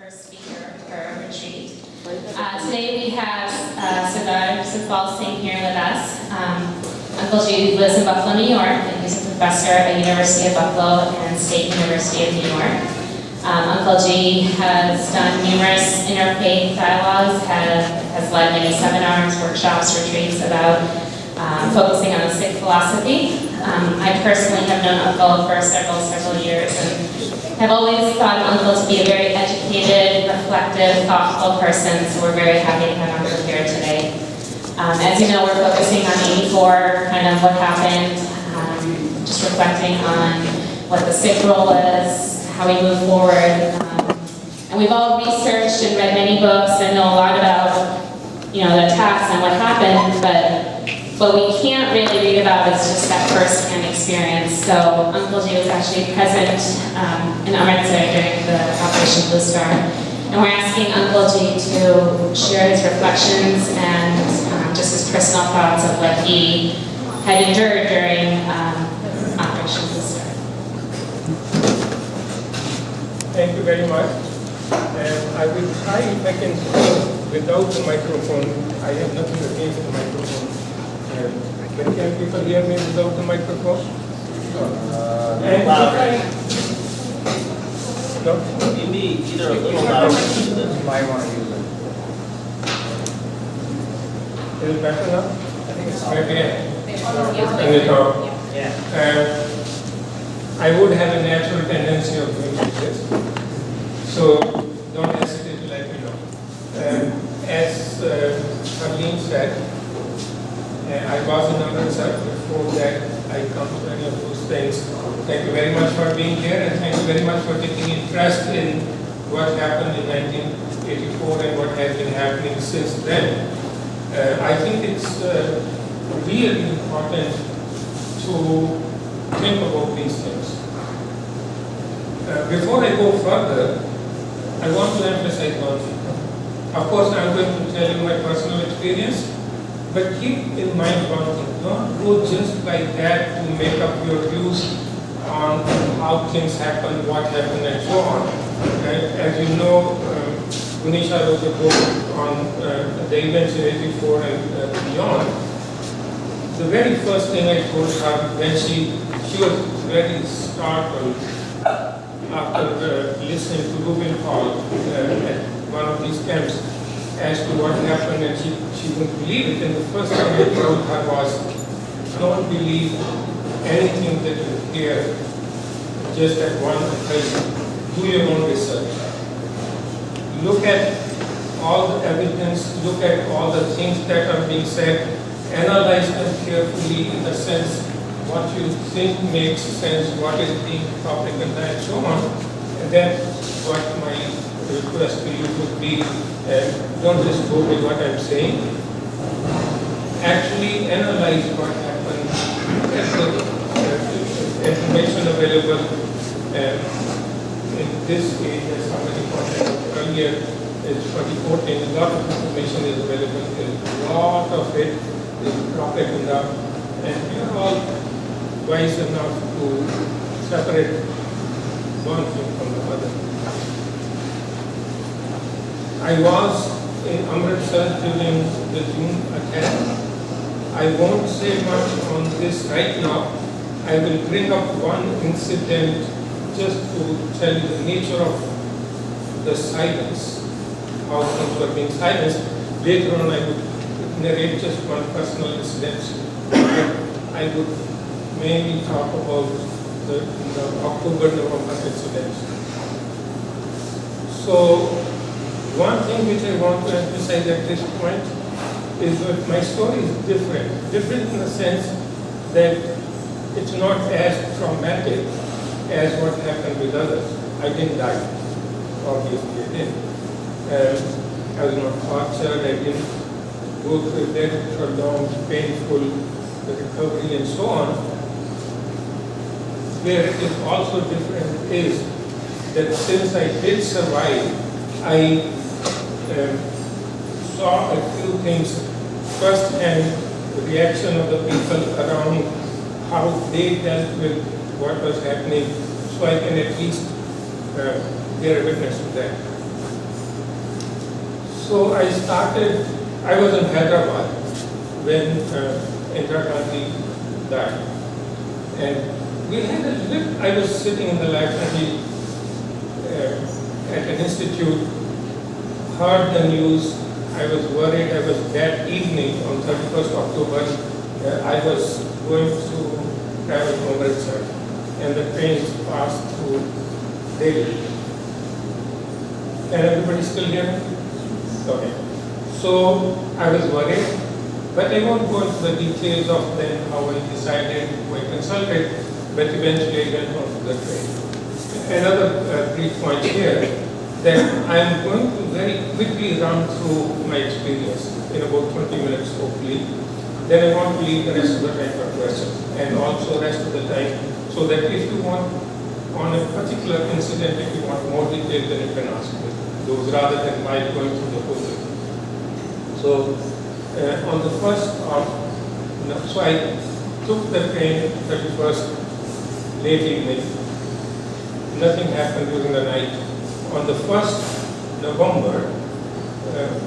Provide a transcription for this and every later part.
first speaker for our retreat. Today we have Satpal Singh here with us. Uncle G lives in Buffalo, New York, and he's a professor at University of Buffalo and State University of New York. Uncle G has done numerous interfaith dialogues, has led many seminars, workshops, retreats about focusing on the Sikh philosophy. I personally have known Uncle for several years and have always thought of Uncle to be a very educated, reflective, thoughtful person, so we're very happy to have Uncle here today. As you know, we're focusing on 84, kind of what happened, just reflecting on what the Sikh role is, how we move forward. And we've all researched and read many books and know a lot about, the attacks and what happened, but what we can't really read about is just that first-hand experience. So Uncle G was actually present in Amritsar during the Operation Blue Star. And we're asking Uncle G to share his reflections and just his personal thoughts of what he had endured during Operation Blue Star. Thank you very much. I will try if I can speak without the microphone. I have nothing against the microphone. But can people hear me without the microphone? No? Maybe either a little louder or You might want to use it. Is it better now? I think it's Maybe Yeah. I would have a natural tendency of doing this. So don't hesitate to let me know. As Harleen said, I was in Amritsar. Before that, I come to any of those things. Thank you very much for being here, and thank you very much for taking interest in what happened in 1984 and what has been happening since then. I think it's really important to think about these things. Before I go further, I want to emphasize one thing. Of course, I'm going to tell you my personal experience. But keep in mind one thing, don't go just like that to make up your views on how things happen, what happened, and so on. As you know, Gunisha wrote a book on the events in 84 and beyond. The very first thing I told her when she was very startled after listening to Rubin Hall at one of these camps as to what happened, and she wouldn't believe it. And the first thing I told her was, don't believe anything that you hear just at one occasion. Do your own research. Look at all the evidence, look at all the things that are being said, analyze them carefully in the sense what you think makes sense, what is being propaganda, and so on. And that's what my request to you would be. Don't just go with what I'm saying. Actually analyze what happened. Look at the information available in this age, as somebody pointed out earlier, it's 2014. A lot of information is available. A lot of it is propaganda, and you're all wise enough to separate one thing from the other. I was in Amritsar during the June attack. I won't say much on this right now. I will bring up one incident just to tell you the nature of the silence, how things were being silenced. Later on, I would narrate just one personal incident. I would mainly talk about the October-November incidents. So, one thing which I want to emphasize at this point is that my story is different. Different in the sense that it's not as traumatic as what happened with others. I didn't die. Obviously, I didn't. I was not tortured. I didn't go through a very prolonged, painful recovery and so on. Where it is also different is that since I did survive, I saw a few things firsthand, the reaction of the people around, how they dealt with what was happening, so I can at least bear witness to that. So I was in Hyderabad when Indira Gandhi died. And we had I was sitting in the library at an institute, heard the news. I was worried. That evening on 31st October, I was going to travel to Amritsar, and the trains passed through Delhi. Can everybody still hear me? Okay. So I was worried, but I won't go into the details of then how I decided, who I consulted, but eventually I went on to the train. Another brief point here, that I am going to very quickly run through my experience in about 20 minutes hopefully. Then I want to leave the rest of the time for questions, and also rest of the time, so that if you want, on a particular incident, if you want more detail, then you can ask me those rather than my going through the whole thing. So on the first so I took the train 31st late evening. Nothing happened during the night. On the 1st November,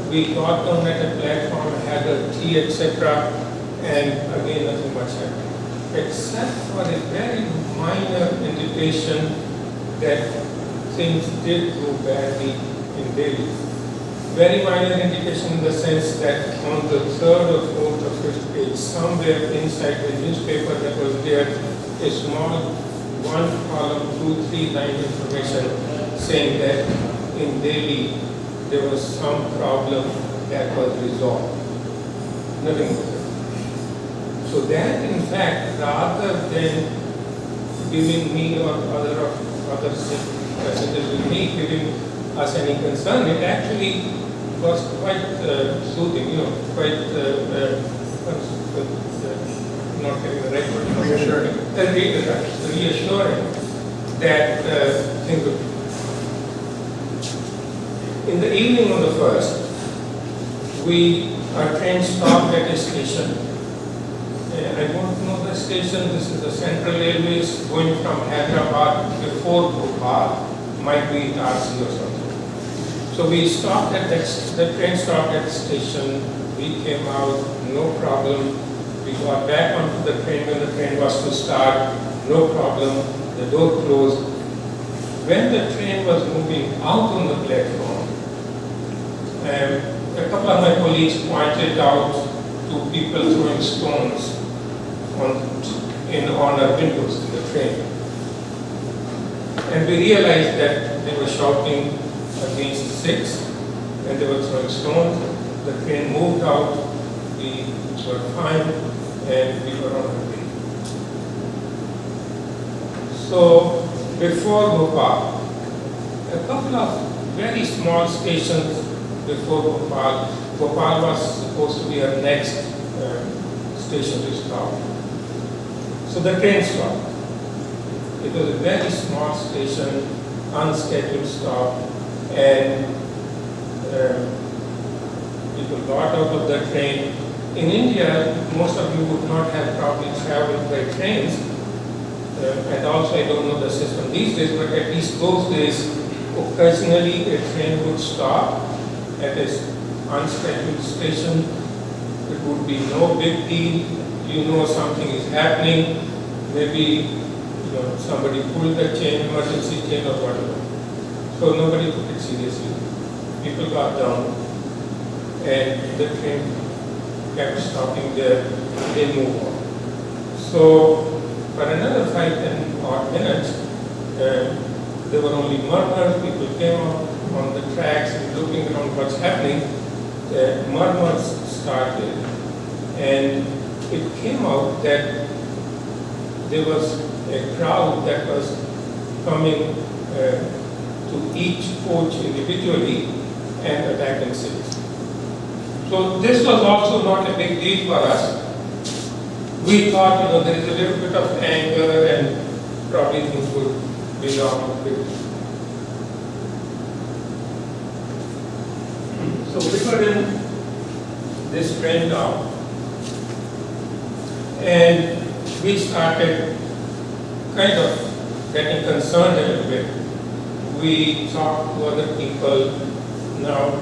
we got down at a platform, had a tea, etc., and again nothing much happened, except for a very minor indication that things did go badly in Delhi. Very minor indication in the sense that on the 3rd or 4th or 5th page, somewhere inside the newspaper that was there, a small 1-column, 2-3 line information saying that in Delhi there was some problem that was resolved. Nothing more. So that in fact, rather than giving me or other passengers with me giving us any concern, it actually was quite soothing, quite not getting the right word. Reassuring that things would. In the evening on the 1st, our train stopped at a station. I don't know the station. This is the Central Railways going from Hyderabad before Bhopal, might be RC or something. So we stopped at the train stopped at the station. We came out, no problem. We got back onto the train when the train was to start, no problem. The door closed. When the train was moving out on the platform, a couple of my colleagues pointed out to people throwing stones on our windows in the train. And we realized that they were shouting against 6 and they were throwing stones. The train moved out, we were fine, and we were on our way. So before Bhopal, a couple of very small stations before Bhopal. Bhopal was supposed to be our next station to stop. So the train stopped. It was a very small station, unscheduled stop, and people got out of the train. In India, most of you would not have probably traveled by trains, and also I don't know the system these days, but at least those days, occasionally a train would stop at an unscheduled station. It would be no big deal. Something is happening. Maybe somebody pulled the chain, emergency chain or whatever. So nobody took it seriously. People got down and the train kept stopping there. They moved on. So for another 5-10 odd minutes, there were only murmurs. People came up on the tracks and looking around what's happening. Murmurs started, and it came out that there was a crowd that was coming to each coach individually and attacking seats. So this was also not a big deal for us. We thought, there is a little bit of anger and probably things would be on quickly. So we were in this train now, and we started kind of getting concerned a little bit. We talked to other people. Now,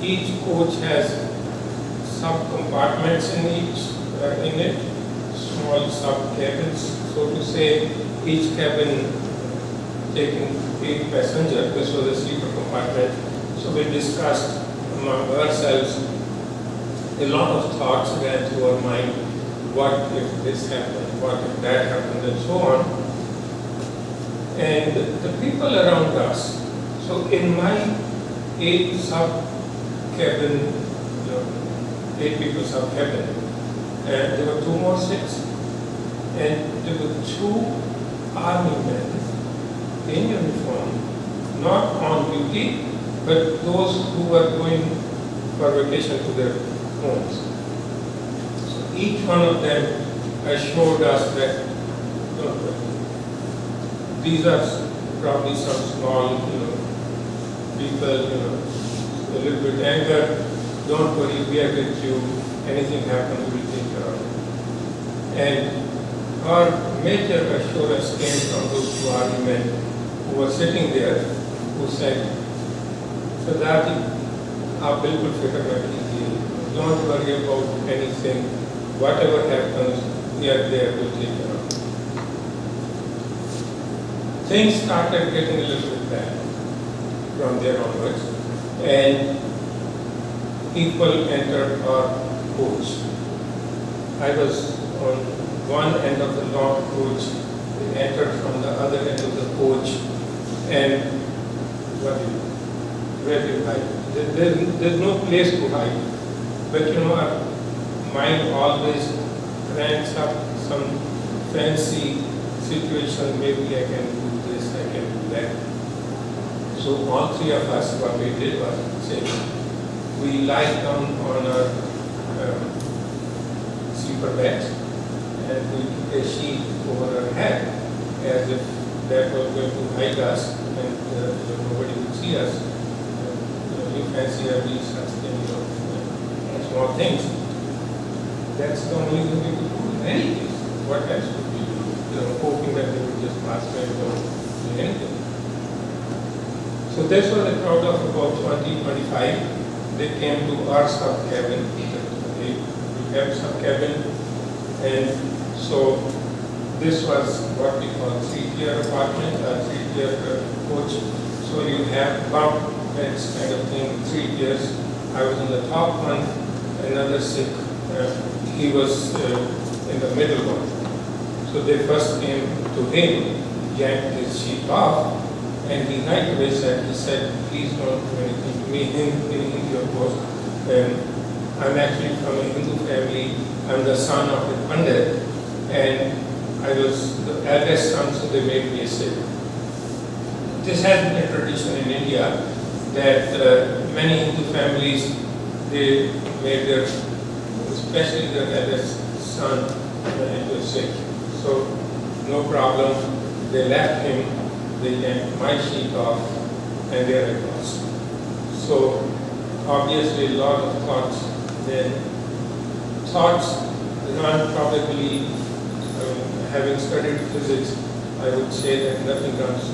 each coach has sub-compartments in it, small sub-cabins, so to say, each cabin taking 8 passengers. This was a sleeper compartment. So we discussed among ourselves, a lot of thoughts ran through our mind. What if this happened? What if that happened? And so on. And the people around us. So in my 8 sub-cabin, 8 people sub-cabin, and there were 2 more seats, and there were 2 army men in uniform, not on duty, but those who were going for vacation to their homes. So each one of them assured us that these are probably some small, people, a little bit anger. Don't worry, we are with you. Anything happens, we will take care of it. And our major assurance came from those 2 army men who were sitting there, who said, "Sardar ji, aap bilkul fikr na kijiye. Don't worry about anything. Whatever happens, we are there to take care of it." Things started getting a little bit bad from there onwards, and people entered our coach. I was on one end of the long coach, they entered from the other end of the coach, and where do you hide? There's no place to hide. But our mind always ranks up some fancy situation, maybe I can do this, I can do that. So all 3 of us, what we did was say, we lied down on our sleeper beds, and we took a sheet over our head as if that was going to hide us, and nobody would see us. You fancy every such thing, small things. That's the only thing we could do in any case. What else could we do? Hoping that they would just pass by without doing anything. So this was a crowd of about 20-25. They came to our sub-cabin. We have sub-cabin, and so this was what we call 3-tier apartment, a 3-tier coach. So you have bunk beds kind of thing, 3 tiers. I was in the top one, another Sikh, he was in the middle one. So they first came to him, yanked his sheet off, and he right away said, "Please don't do anything to me." In Hindi, of course. I'm actually from a Hindu family. I'm the son of a Pandit, and I was the eldest son, so they made me a Sikh. This has been a tradition in India that many Hindu families, they made their, especially their eldest son, into a Sikh. So no problem. They left him. They yanked my sheet off, and there I was. So obviously a lot of thoughts then. Thoughts run probably, having studied physics, I would say that nothing runs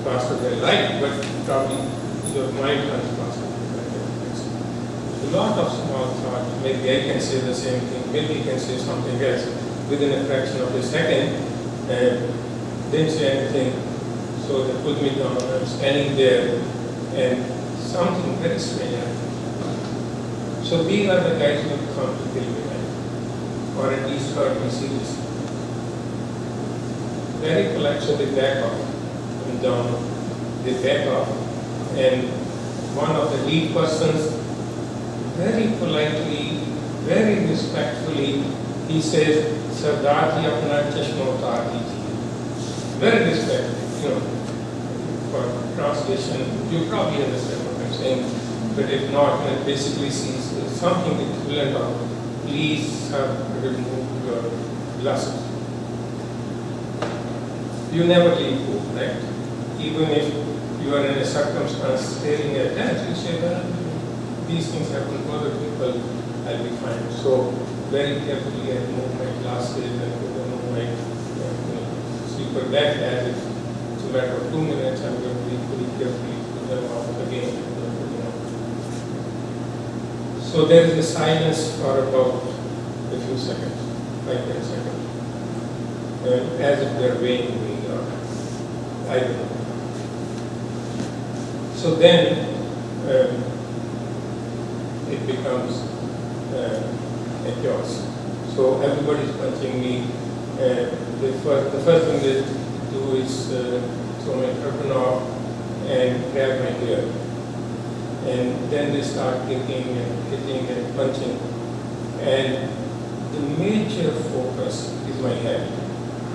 faster than light, but probably your mind runs faster than light. A lot of small thoughts, maybe I can say the same thing, maybe he can say something else within a fraction of a second, and didn't say anything. So they put me down, I'm standing there, and something very strange happened. So these are the guys who come to kill me, or at least hurt me seriously. Very polite, so they back off. And down, they back off. And one of the lead persons, very politely, very respectfully, he says, "Sardar ji, apna chashma utar dijiye." Very respectfully, for translation, you probably understand what I'm saying, but if not, it basically sees something equivalent of, "Please remove your glasses." You never leave home, right? Even if you are in a circumstance staring at that, you say, "Well, these things happen to other people, I'll be fine." So very carefully I remove my glasses and remove my sleeper bag as if it's a matter of 2 minutes, I'm going to be pretty carefully put them off again. So there is a silence for about a few seconds, 5-10 seconds, as if they're weighing me or I don't know. So then it becomes a chaos. So everybody's punching me. The first thing they do is throw my turban off and grab my hair. And then they start kicking and hitting and punching. And the major focus is my head,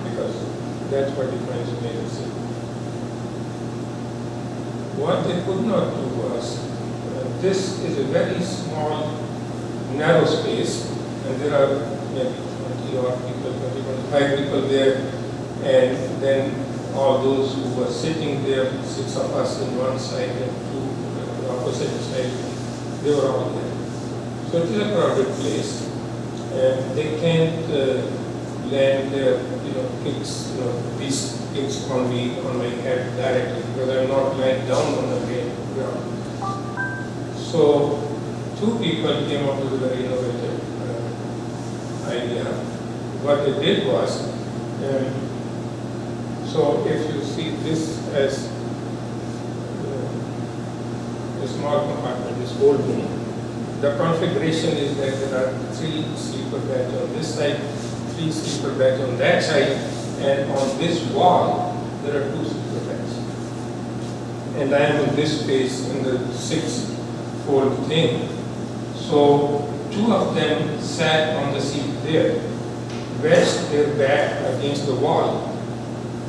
because that's what defines me as a Sikh. What they could not do was, this is a very small, narrow space, and there are maybe 20 odd people, 25 people there, and then all those who were sitting there, 6 of us in one side and 2 on the opposite side, they were all there. So it is a crowded place, and they can't land their, kicks, these kicks on me, on my head directly, because I'm not lying down on the ground. So 2 people came up with a very innovative idea. What they did was, so if you see this as a small compartment, this whole room, the configuration is that there are 3 sleeper beds on this side, 3 sleeper beds on that side, and on this wall there are 2 sleeper beds. And I am in this space in the 6-fold thing. So 2 of them sat on the seat there, rest their back against the wall,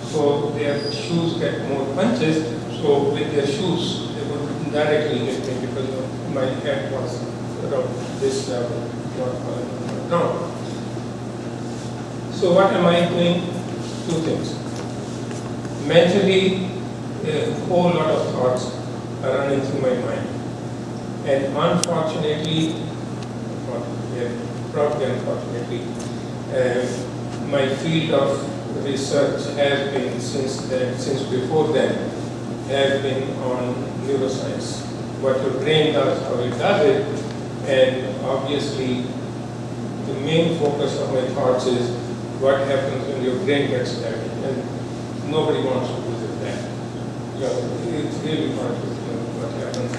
so their shoes get more punches. So with their shoes, they would directly hit me, because my head was around this level, not falling down. So what am I doing? 2 things. Mentally, a whole lot of thoughts are running through my mind. And unfortunately, probably unfortunately, my field of research has been, since before then, has been on neuroscience. What your brain does, how it does it, and obviously the main focus of my thoughts is what happens when your brain gets damaged, and nobody wants to visit that. It's really hard to know what happens.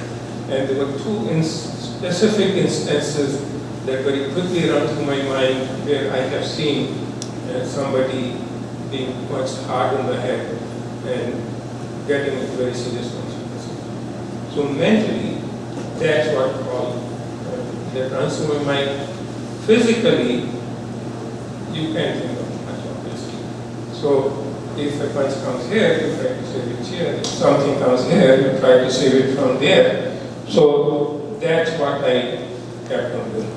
And there were 2 specific instances that very quickly run through my mind, where I have seen somebody being punched hard on the head and getting into very serious consequences. So mentally, that's what all that runs through my mind. Physically, you can't think of much, obviously. So if a punch comes here, you try to save it here. If something comes here, you try to save it from there. So that's what I kept on doing.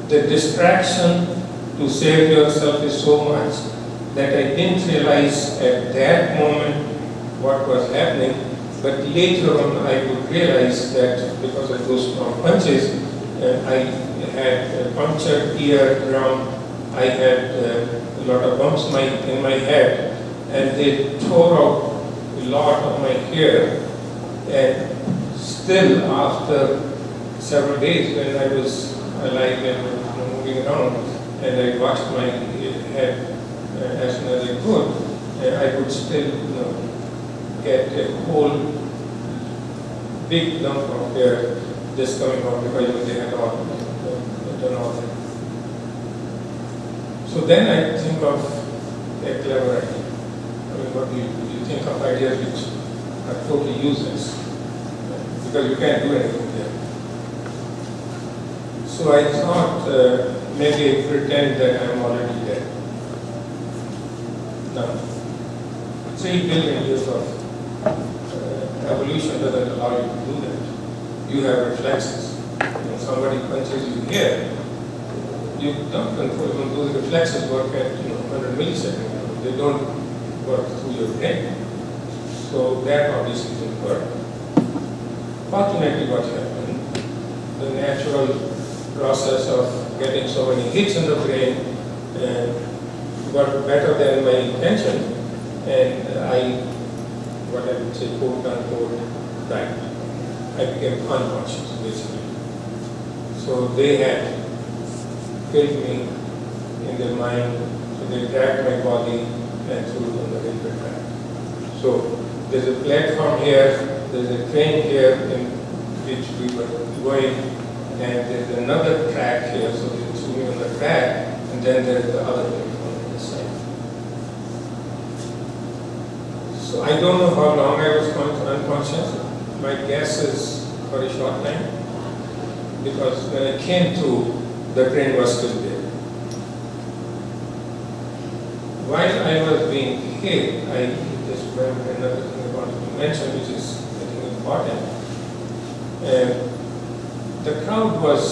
The distraction to save yourself is so much that I didn't realize at that moment what was happening, but later on I would realize that because of those strong punches, I had a punctured eardrum, I had a lot of bumps in my head, and they tore out a lot of my hair. And still, after several days, when I was alive and moving around, and I washed my head as soon as I could, I would still get a whole big lump of hair just coming out, because they had all done all that. So then I think of a clever idea. I mean, what do you think of ideas which are totally useless? Because you can't do anything there. So I thought maybe I pretend that I'm already dead. Now, 3 billion years of evolution doesn't allow you to do that. You have reflexes. When somebody punches you here, you don't control them. Those reflexes work at 100 milliseconds. They don't work through your brain. So that obviously didn't work. Fortunately, what happened, the natural process of getting so many hits in the brain worked better than my intention, and I would say, quote unquote, died. I became unconscious, basically. So they had killed me in their mind, so they dragged my body and threw it on the railway track. So there's a platform here, there's a train here in which we were going, and there's another track here, so they threw me on the track, and then there's the other platform on this side. So I don't know how long I was unconscious. My guess is for a short time, because when I came to, the train was still there. While I was being hit, I just remember another thing I want to mention, which is I think important. The crowd was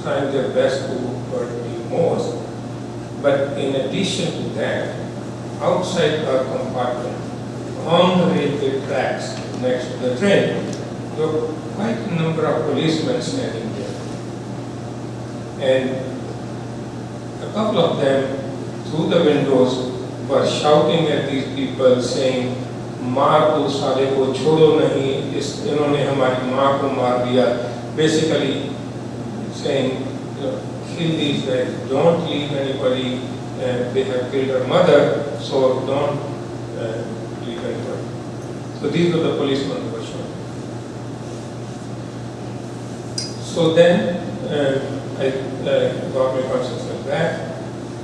trying their best to hurt me most, but in addition to that, outside our compartment, on the railway tracks next to the train, there were quite a number of policemen standing there. And a couple of them, through the windows, were shouting at these people saying, "मार दो साले को, छोड़ो नहीं, इन्होंने हमारी माँ को मार दिया." Basically saying, kill these guys, don't leave anybody, they have killed our mother, so don't leave anybody. So these were the policemen who were shouting. So then I got my consciousness back,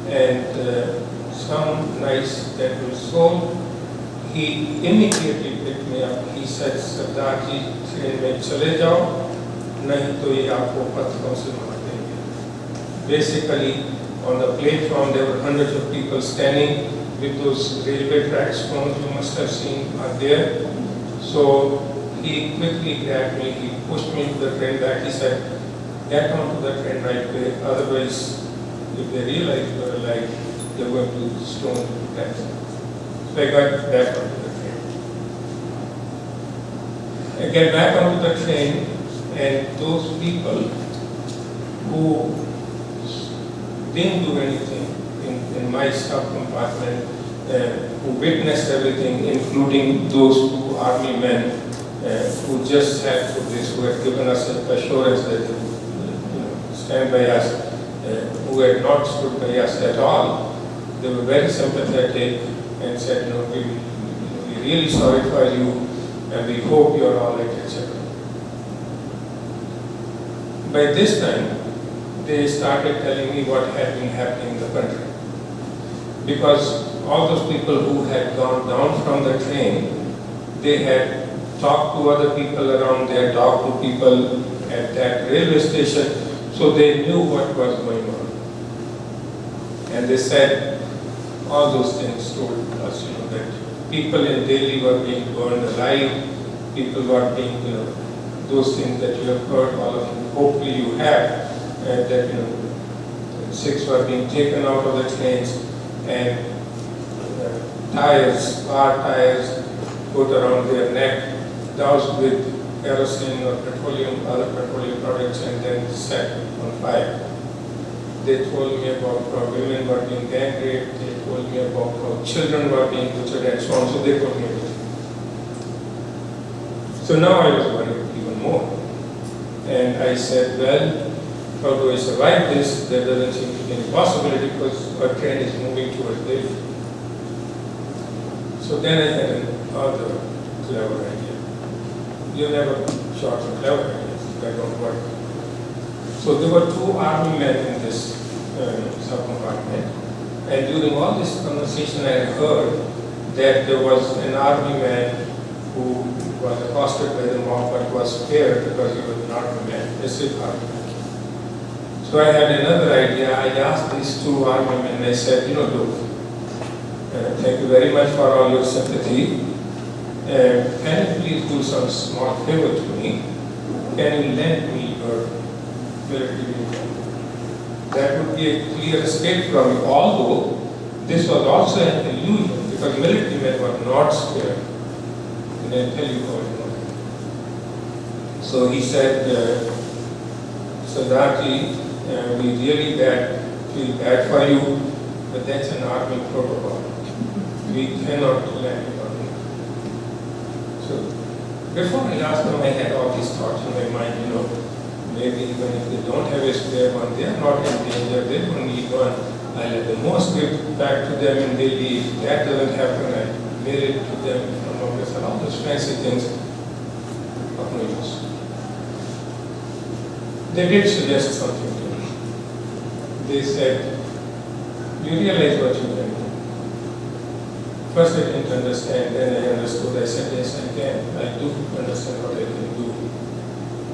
and some nice gentle soul, he immediately picked me up. He said, "Sardar ji, train में चले जाओ, नहीं तो ये आपको पत्थरों से मार देंगे." Basically, on the platform there were hundreds of people standing with those railway track stones you must have seen are there. So he quickly grabbed me, he pushed me to the train back. He said, "Get onto the train right away, otherwise if they realize you are alive, they're going to stone you to death." So I got back onto the train. I get back onto the train, and those people who didn't do anything in my sub-compartment, who witnessed everything, including those two army men who just had to this, who had given us assurance that they would stand by us, who had not stood by us at all. They were very sympathetic and said, "No, we're really sorry for you, and we hope you're all right," etc. By this time, they started telling me what had been happening in the country. Because all those people who had gone down from the train, they had talked to other people around there, talked to people at that railway station, so they knew what was going on. And they said all those things told us, that people in Delhi were being burned alive, people were being, those things that you have heard, all of you, hopefully you have, that, Sikhs were being taken out of the trains, and tires, car tires, put around their neck, doused with kerosene or petroleum, other petroleum products, and then set on fire. They told me about how women were being gang raped, they told me about how children were being butchered and so on, so they told me everything. So now I was worried even more. And I said, well, how do I survive this? There doesn't seem to be any possibility because our train is moving towards Delhi. So then I had another clever idea. You never shot some clever ideas, that don't work. So there were two army men in this sub-compartment, and during all this conversation I had heard that there was an army man who was accosted by the mob but was spared because he was an army man, a Sikh army man. So I had another idea. I asked these two army men, I said, look, thank you very much for all your sympathy. Can you please do some small favor to me? Can you lend me your military uniform? That would be a clear escape from you. Although this was also an illusion because military men were not scared. And I'll tell you how it was. So he said, Sardarji, we really feel bad for you, but that's an army protocol. We cannot lend you money. So Before I asked them, I had all these thoughts in my mind, maybe even if they don't have a spare one, they are not in danger, they don't need one. I'll at the most give back to them and they leave. If that doesn't happen, I mail it to them from office and all those fancy things of no use. They did suggest something to me. They said, "You realize what you're doing?" First I didn't understand, then I understood. I said, "Yes, I can. I do understand what I can do.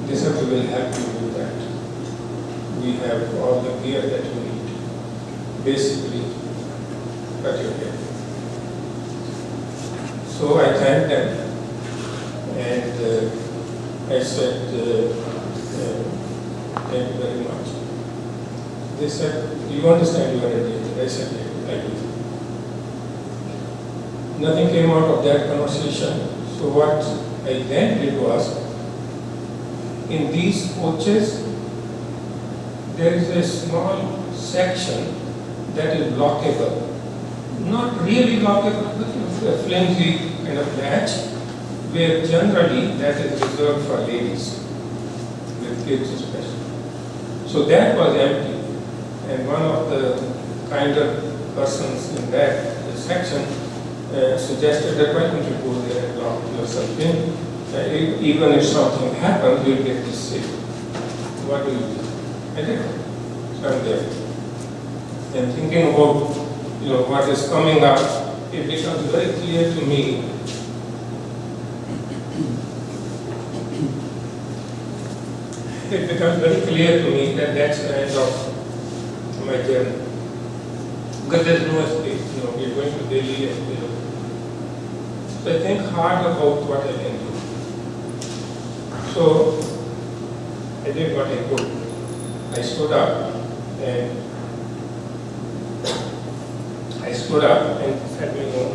This will help you do that. We have all the gear that you need. Basically, cut your hair." So I thanked them and I said, "Thank you very much." They said, "Do you understand you are a danger?" I said, "Yeah, I do." Nothing came out of that conversation. So what I then did was, in these coaches, there is a small section that is lockable. Not really lockable, but a flimsy kind of latch, where generally that is reserved for ladies, with kids especially. So that was empty, and one of the kinder persons in that section suggested that why don't you go there and lock yourself in? Even if something happens, you'll get this safe. What do you do? I did. So I'm there. And thinking about what is coming up, it becomes very clear to me that that's the end of my journey. Because there's no escape. We're going to Delhi and so I think hard about what I can do. So I did what I could. I stood up and fed my own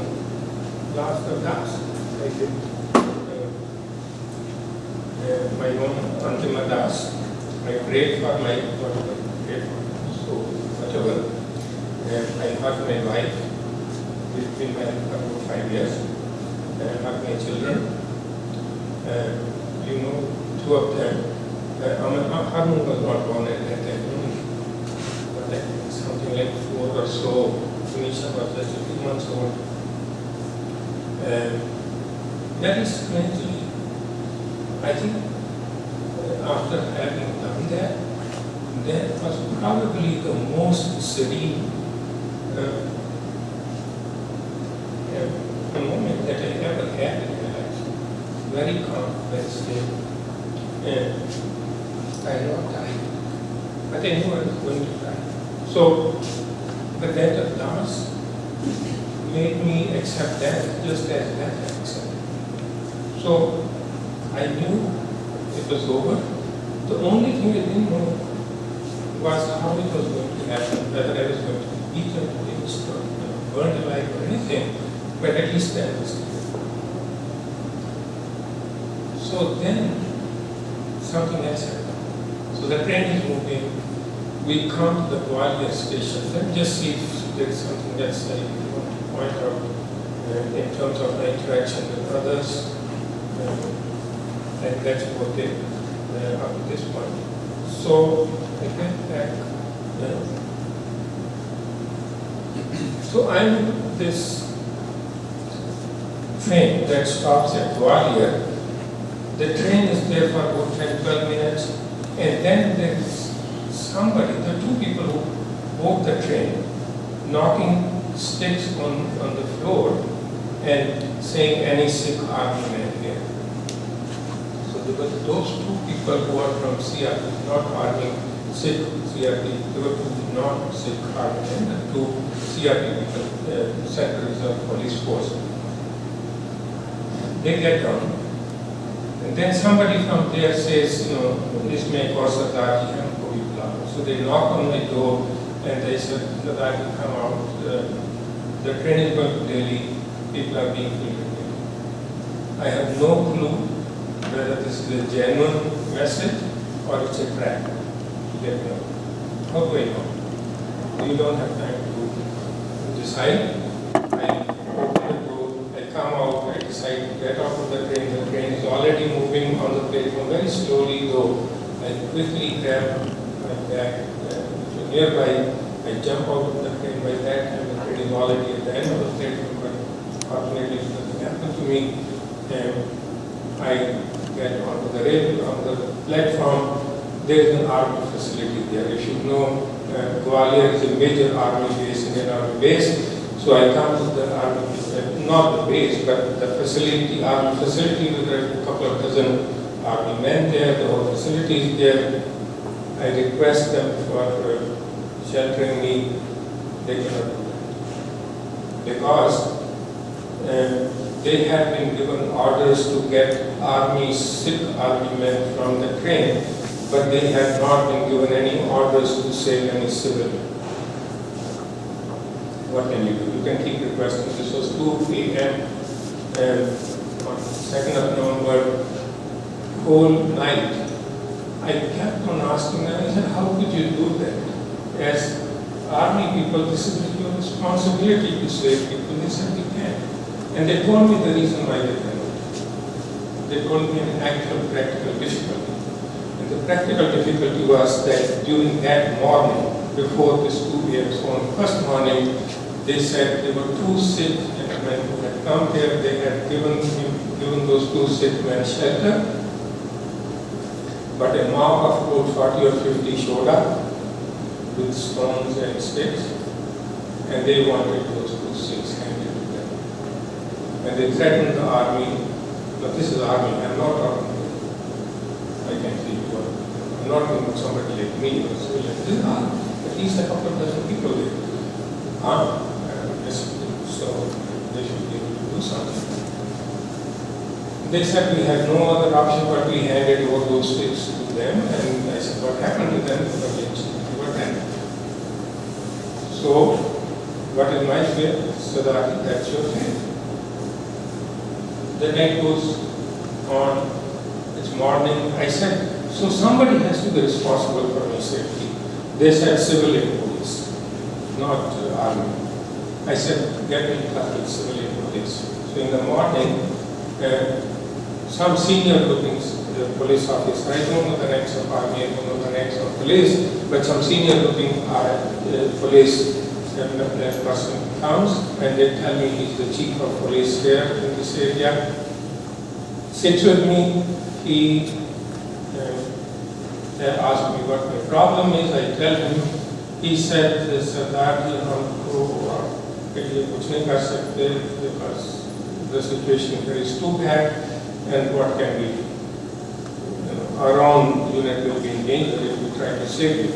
glass of gas. I did my own Antima Das. I prayed for my whatever, so whatever. And I had my wife, we've been married for about 5 years. And I have my children. Two of them. Harun was not born at that time, but I think something like 4 or so. Tanisha was just a few months old. That is strangely, I think, after having done that, that was probably the most serene moment that I ever had in my life. Very calm, very stable. And I not died, but I knew I was going to die. So, but that at last made me accept that just as that I accepted. So, I knew it was over. The only thing I didn't know was how it was going to happen, whether I was going to be beaten, lynched, or burned alive or anything, but at least that was clear. So then, something else happened. So the train is moving. We come to the Gwalior station. Let me just see if there is something else I want to point out in terms of my interaction with others. And that's about it up to this point. So I get back. So I'm this train that stops at Gwalior. The train is there for about 10-12 minutes, and then there is somebody, the two people who board the train, knocking sticks on the floor and saying, "Any Sikh army man here." So there were those two people who are from CRP, not army, Sikh CRP. There were two non-Sikh army men and two CRP people, Central Reserve Police Force. They get down. And then somebody from there says, "Isme kaun Sardar ji hum koi bula." So they knock on my door and they said, "Sardar ji, come out. The train is going to Delhi. People are being killed." I have no clue whether this is a genuine message or it's a trap to get me out. How do I know? You don't have time to decide. I open the door, I come out, I decide to get off of the train is already moving on the platform very slowly though. I quickly grab my bag nearby, I jump out of the train. By that time the train is already at the end of the platform, but fortunately it doesn't happen to me. I get onto the rail, on the platform. There is an army facility there. If you know, Gwalior is a major army base, Indian Army base. So I come to the army, not the base, but the facility, army facility with a couple of dozen army men there, the whole facility is there. I request them for sheltering me. They cannot do that. Because they have been given orders to get sick army men from the train, but they have not been given any orders to save any civilian. What can you do? You can keep requesting. This was 2 p.m. On 2nd of November, whole night. I kept on asking them, I said, how could you do that? As army people, this is your responsibility to save people. They said, we can. And they told me the reason why they cannot. They told me an actual practical difficulty. And the practical difficulty was that during that morning, before this 2 p.m. so on the first morning, they said there were 2 sick gentlemen who had come here. They had given those 2 sick men shelter. But a mob of about 40 or 50 showed up with stones and sticks, and they wanted those 2 sticks handed to them. And they threatened the army. But this is army. I'm not talking. I can see you. I'm not talking about somebody like me or civilian. This is army. At least a couple of dozen people there. So they should be able to do something. They said we had no other option but we handed over those sticks to them, and I said, what happened to them? What happened? So, what is my fear? Sadaki, that's your fear. The night goes on, it's morning. I said, so somebody has to be responsible for my safety. They said civilian police, not army. I said, get me in touch with civilian police. So in the morning, some senior looking police officer, I don't know the ranks of army, I don't know the ranks of police, but some senior looking police person comes and they tell me he's the chief of police here in this area. Sits with me, he asked me what my problem is. I tell him. He said, Sardar ji, humko ke liye kuch nahi kar sakte because the situation here is too bad, and what can we do? Our own unit will be in danger if we try to save you.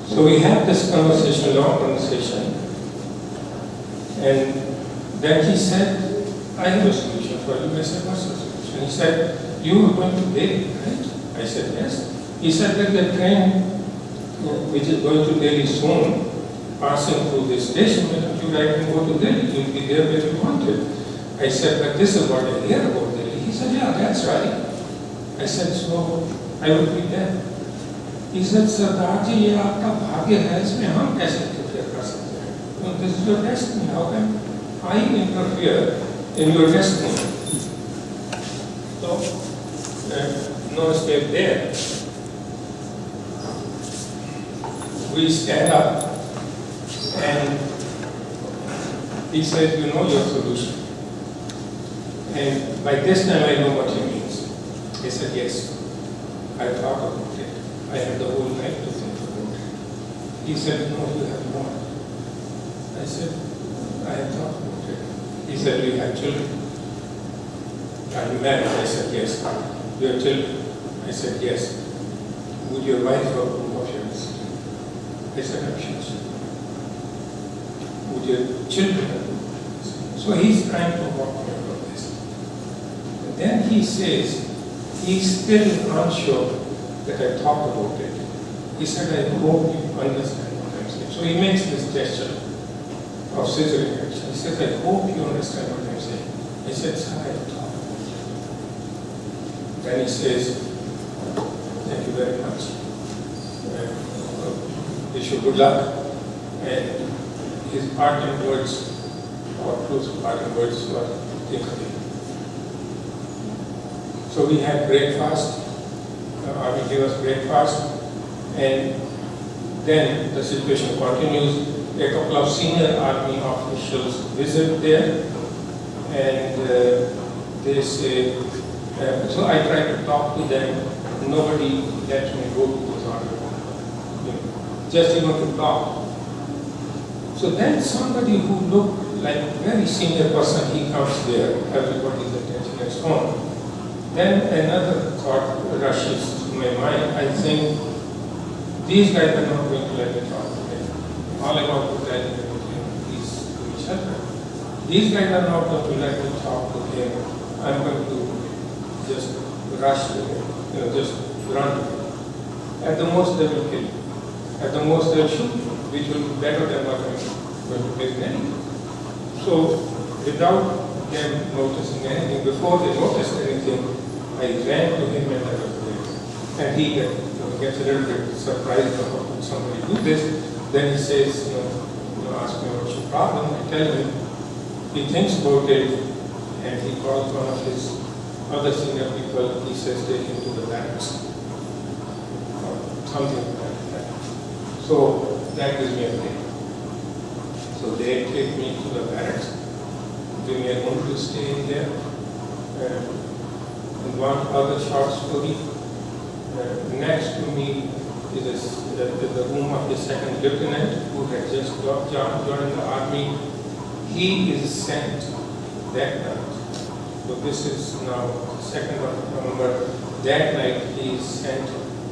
So we had this conversation, long conversation, and then he said, I have a solution for you. I said, what's the solution? He said, you were going to Delhi, right? I said, yes. He said that the train which is going to Delhi soon, passing through this station, why don't you ride and go to Delhi? You'll be there where you wanted. I said, but this is what I hear about Delhi. He said, yeah, that's right. I said, so I will be there. He said, Sardar ji, ये आपका भाग्य है, इसमें हम कैसे interfere कर सकते हैं? This is your destiny. How can I interfere in your destiny? So, no escape there. We stand up and he said, you know your solution. And by this time I know what he means. He said, yes, I thought about it. I had the whole night to think about it. He said, no, you have not. I said, I have thought about it. He said, you have children. Are you married? I said, yes. You have children? I said, yes. Would your wife approve of your decision? I said, I'm sure. Would your children approve? So he's trying to walk me out of this. And then he says, he's still unsure that I talked about it. He said, I hope you understand what I'm saying. So he makes this gesture of scissoring action. He says, I hope you understand what I'm saying. I said, sir, I talked about it. Then he says, thank you very much. Wish you good luck. And his parting words what close parting words or things like that. So we had breakfast, Army gave us breakfast, and then the situation continues. A couple of senior Army officials visit there, and they say, so I try to talk to them, nobody lets me go to those army, just even to talk. So then somebody who looked like a very senior person, he comes there, everybody's attention is on. Then another thought rushes to my mind. I think these guys are not going to let me talk to them. All I want to tell them is to each other. These guys are not going to let me talk to him. I'm going to just rush to him, just run to him. At the most, they will kill you. At the most, they'll shoot you, which will be better than what I'm going to face anyway. So, without them noticing anything, before they noticed anything, I ran to him and I was there. And he gets a little bit surprised about how somebody do this. Then he says, ask me what's your problem. I tell him, he thinks about it, and he calls one of his other senior people. He says, take him to the barracks. Or something like that. So that gives me a break. So they take me to the barracks, give me a room to stay in there. And one other short story. Next to me is the room of the second lieutenant who had just joined the army. He is sent that night. So this is now 2nd of November. That night he is sent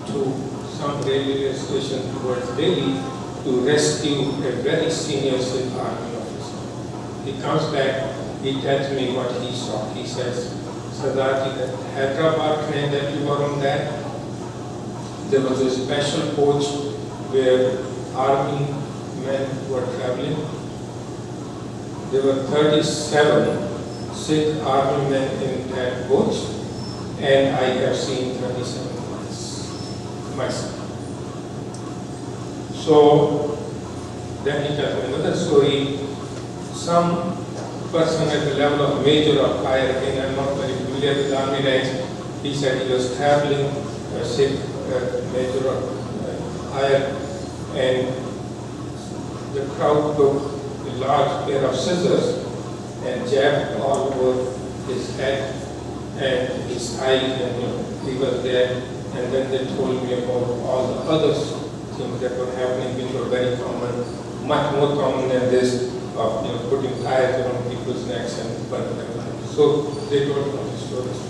to some railway station towards Delhi to rescue a very senior Sikh army officer. He comes back, he tells me what he saw. He says, Sardarji, that Hyderabad train that you were on that, there was a special coach where army men were traveling. There were 37 Sikh army men in that coach, and I have seen 37 myself. So then he tells me another story. Some person at the level of major or higher, again I'm not very familiar with army ranks, he said he was traveling, Sikh major or higher, and the crowd took a large pair of scissors and jabbed all over his head and his eyes, and he was there. And then they told me about all the other things that were happening, which were very common, much more common than this, of putting ties around people's necks and burning them alive. So they told me the stories.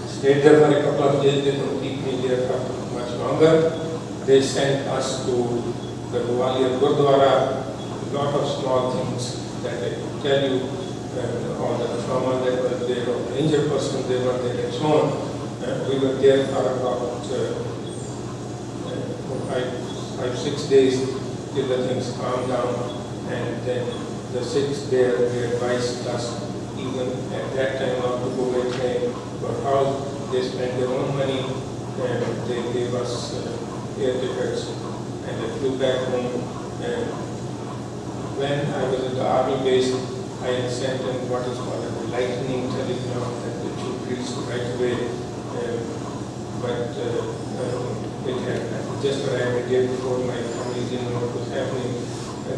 Stayed there for a couple of days. They don't keep me there for much longer. They sent us to the Gwalior Gurdwara. A lot of small things that I could tell you, all the trauma that was there, or the injured person they were there, and so on. We were there for about 5-6 days till the things calmed down, and then the Sikhs there, they advised us even at that time not to go by train or house. They spent their own money, and they gave us air tickets, and they flew back home. And when I was at the army base, I had sent in what is called a lightning telegram that the troop reached right away. But it had just arrived a day before. My family didn't know what was happening.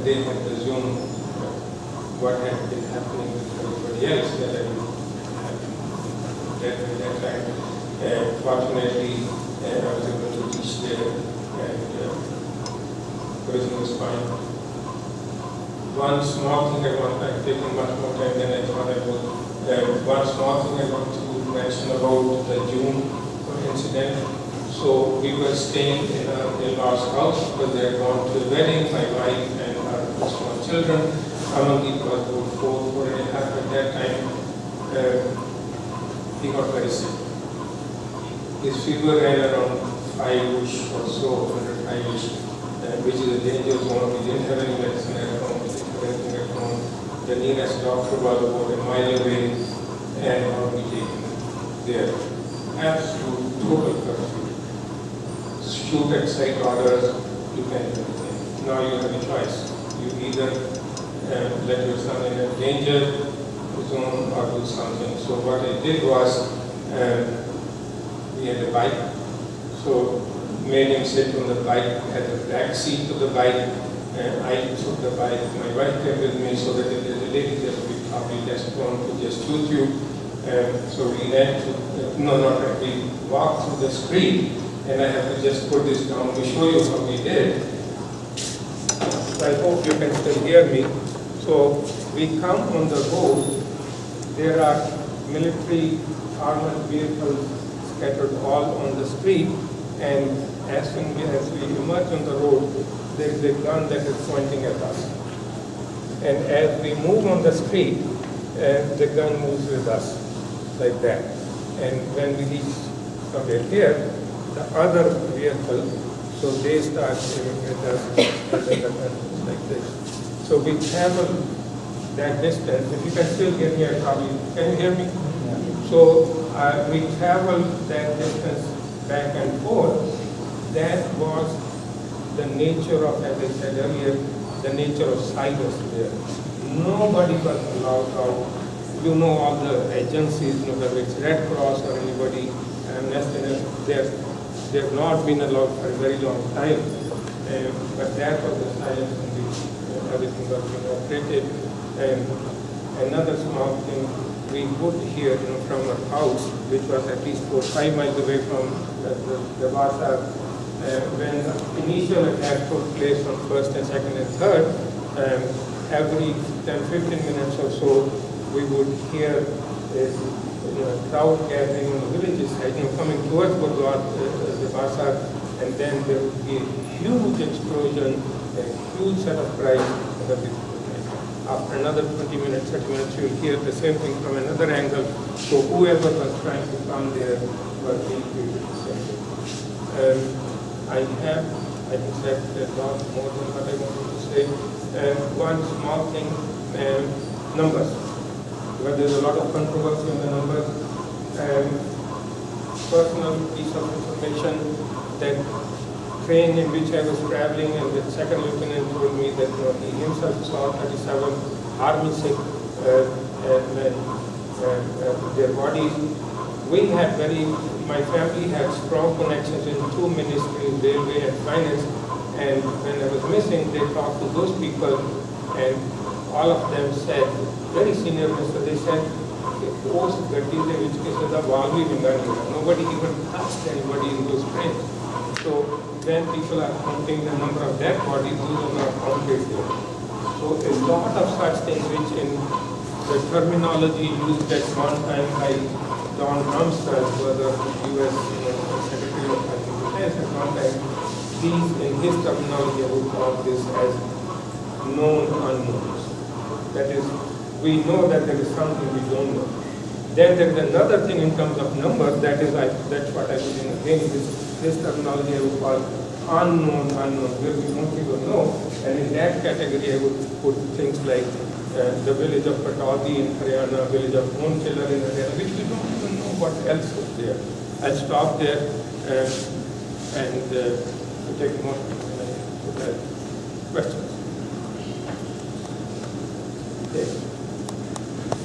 They had assumed what had been happening with everybody else that had happened at that time. Fortunately, I was able to reach there, and everything was fine. One small thing I want, I've taken much more time than I thought I would. One small thing I want to mention about the June incident. So we were staying in our in-laws' house because they had gone to a wedding, my wife and our small children. Amandeep was about 4.5 at that time. He got very sick. His fever ran around 5-ish or so, 105-ish, which is a danger zone. We didn't have any medicine at home, we didn't have anything at home. The nearest doctor was about a mile away, and we take him there. Absolute total curfew. Shoot at site orders, you can do anything. Now you have a choice. You either let your son in a danger zone or do something. So what I did was, we had a bike, so made him sit on the bike, had a back seat to the bike, and I took the bike. My wife came with me so that if there's a lady there, we probably less prone to just shoot you. So we ran to, no, not that, we walked through the street, and I have to just put this down to show you how we did. I hope you can still hear me. So we come on the road, there are military armored vehicles scattered all on the street, and as soon as we emerge on the road, there is a gun that is pointing at us. And as we move on the street, the gun moves with us, like that. And when we reach somewhere here, the other vehicle, so they start shooting at us, and then the gun moves like this. So we travel that distance. If you can still hear me, I probably, can you hear me? So we traveled that distance back and forth. That was the nature of, as I said earlier, the nature of silence there. Nobody was allowed out. You know, all the agencies, you know, whether it's Red Cross or anybody, they've not been allowed for a very long time. But that was the silence in which everything was being operated. And another small thing, we would hear, you know, from our house, which was at least 4 or 5 miles away from the Vasa, when the initial attack took place on 1st and 2nd and 3rd, every 10-15 minutes or so, we would hear a crowd gathering on the villages side, you know, coming towards Gurmat, the Vasa, and then there would be a huge explosion, a huge set of cries. After another 20 minutes, 30 minutes, you will hear the same thing from another angle. So whoever was trying to come there was being treated the same way. I think said a lot more than what I wanted to say. One small thing, numbers. Well, there's a lot of controversy on the numbers. Personal piece of information, that train in which I was traveling, and the second lieutenant told me that he himself saw 37 army sick their bodies. We had my family had strong connections in 2 ministries, railway and finance, and when I was missing, they talked to those people, and all of them said, very senior minister, they said, those gadis which cases the wall we nobody even touched anybody in those trains. So when people are counting the number of dead bodies, those are not counted here. So a lot of such things which in the terminology used at one time by Don Rumsfeld, who was the U.S. Secretary of Defense at one time, these in his terminology would call this as known unknowns. That is, we know that there is something we don't know. Then there is another thing in terms of numbers, that's what I put in again, this terminology I would call unknown, where we don't even know. And in that category I would put things like the village of Pataudi in Haryana, village of Monkiller in Haryana, which we don't even know what else is there. I'll stop there and take more questions. Okay.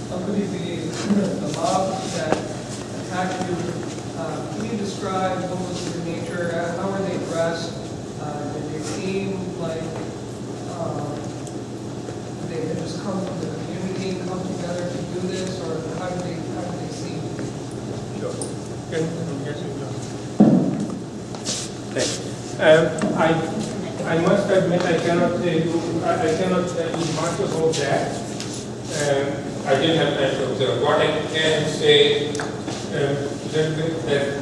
Somebody, the mob that attacked you, can you describe what was their nature, how were they dressed? Did they seem like they had just come from the community and come together to do this, or how did they seem? Sure. Thanks. I must admit I cannot tell you much about that. I didn't have time to observe. What I can say that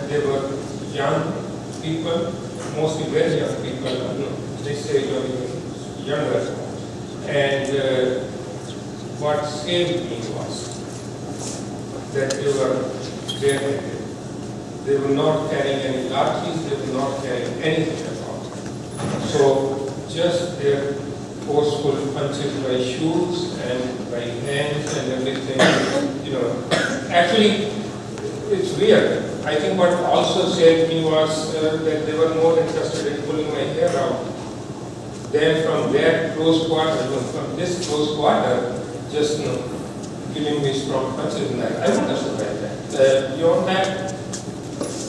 they were young people, mostly very young people, this age or even younger. And what saved me was that they were bareheaded. They were not carrying any lathis, they were not carrying anything at all. So just their forceful punches by shoes and by hands and everything, Actually, it's weird. I think what also saved me was that they were more interested in pulling my hair out then from that close quarter, from this close quarter, just giving me strong punches in that. I want to survive that. Beyond that,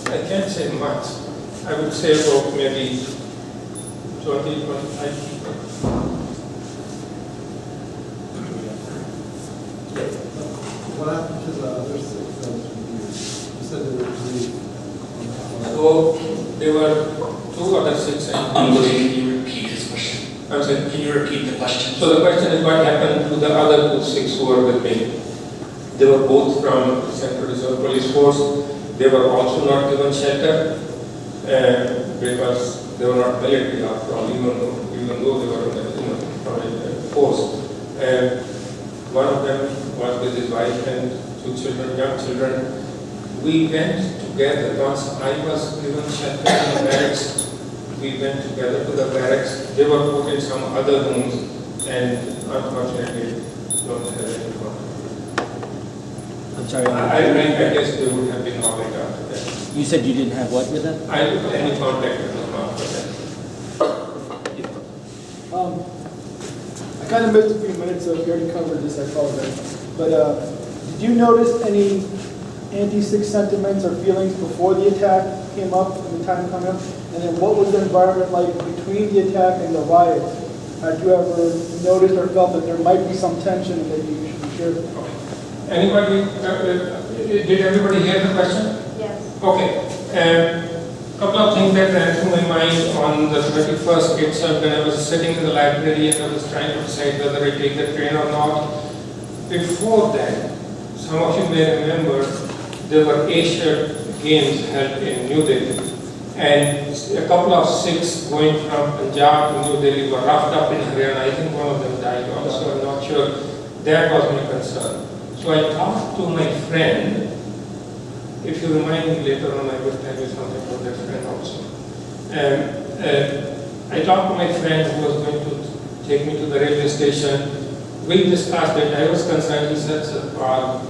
I can't say much. I would say about maybe 20, 25 people. What happened to the other 6 that was reviewed? You said there were 3. So there were 2 other 6. Can you repeat his question? I'm saying, Can you repeat the question? so the question is what happened to the other 6 who were with me? They were both from Central Reserve Police Force. They were also not given shelter because they were not military after all, even though they were from a force. One of them was with his wife and 2 children, young children. We went together. Once I was given shelter in the barracks, we went together to the barracks. They were put in some other rooms and unfortunately don't have any contact. I'm sorry, I guess they would have been all right after that. you said you didn't have what with them? I don't have any contact with them after that. I kind of missed a few minutes, so if you already covered this, I apologize. But did you notice any anti-Sikh sentiments or feelings before the attack came up and the time coming up? And then what was the environment like between the attack and the riots? Had you ever noticed or felt that there might be some tension that you should be sure? Anybody, did everybody hear the question? Yes. Okay. Couple of things that ran through my mind on the 21st itself when I was sitting in the library and I was trying to decide whether I take the train or not. Before that, some of you may remember there were Asia Games held in New Delhi, and a couple of Sikhs going from Punjab to New Delhi were roughed up in Haryana. I think one of them died also, I'm not sure. That was my concern. So I talked to my friend. If you remind me later on, I will tell you something about that friend also. I talked to my friend who was going to take me to the railway station. We discussed it. I was concerned. He said, Satpal,